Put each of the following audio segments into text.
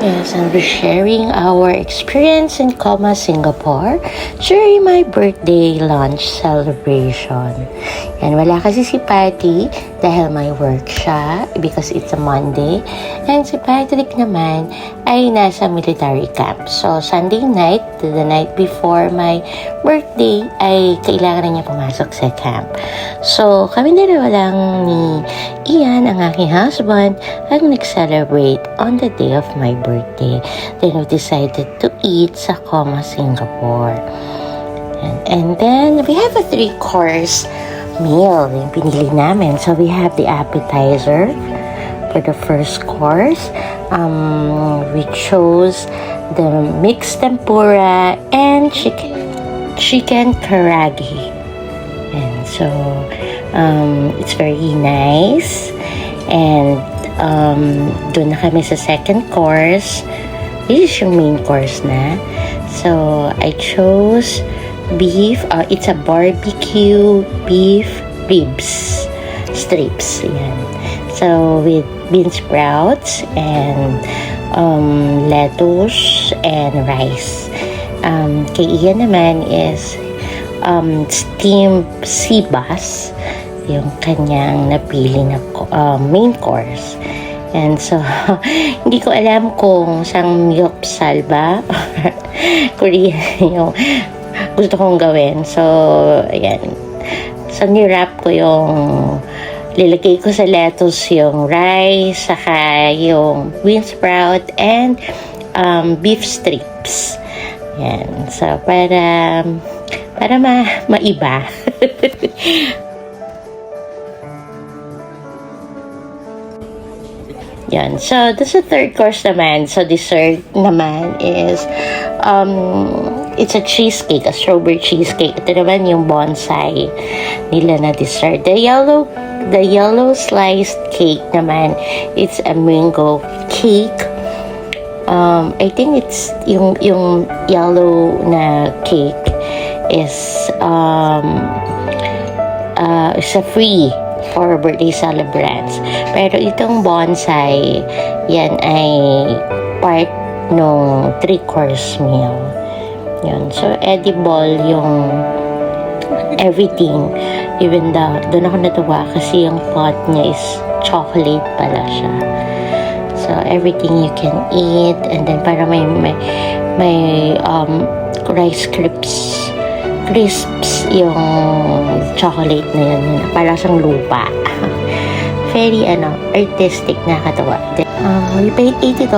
Yes, I'll be sharing our experience in Coma, Singapore during my birthday lunch celebration. And wala kasi si Patty dahil may work siya because it's a Monday. And si Patrick naman ay nasa military camp. So, Sunday night, the night before my birthday, ay kailangan na niya pumasok sa camp. So, kami dalawa lang ni Ian, ang aking husband, ang nag-celebrate on the day of my birthday. Then we decided to eat sa Coma, Singapore. And then we have a 3-course meal yung pinili namin. So we have the appetizer for the first course. We chose the mixed tempura and chicken karaage. And so it's very nice. And doon na kami sa second course. This is yung main course na. So I chose beef. It's a barbecue beef ribs strips. Yan. So with bean sprouts and lettuce and rice. Kay Ian naman is steamed sea bass, yung kanyang napili na main course. And so, hindi ko alam kung sang myopsal ba Korean yung gusto kong gawin. So, ayan. So, nirap ko yung lilagay ko sa lettuce yung rice, saka yung bean sprout and beef strips. Ayan. So, para maiba. Yan. So, this is the third course naman. So, dessert naman is it's a cheesecake, a strawberry cheesecake. Ito naman yung bonsai nila na dessert. The yellow sliced cake naman, it's a mango cake. I think it's yung yellow na cake is a free for birthday celebrants. Pero itong bonsai, yan ay part ng 3-course meal. Yan. So, edible yung everything. Even though, doon ako natuwa kasi yung pot niya is chocolate pala siya. So, everything you can eat. And then, para may rice crisps yung chocolate na yun. Para siyang lupa. Very, artistic, nakakatawa. We paid $80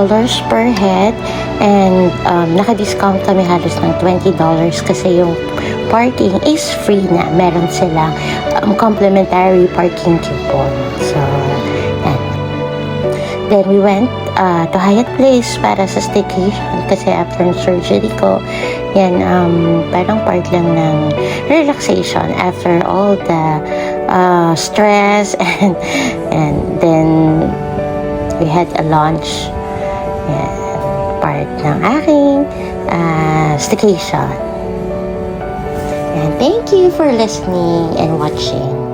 per head and naka-discount kami halos ng $20 kasi yung parking is free na. Meron silang complimentary parking coupon. So, yan. Then we went to Hyatt Place para sa staycation kasi after surgery ko, yan, parang part lang ng relaxation after all the stress and then we had a lunch. Yan, part ng aking staycation. And thank you for listening and watching.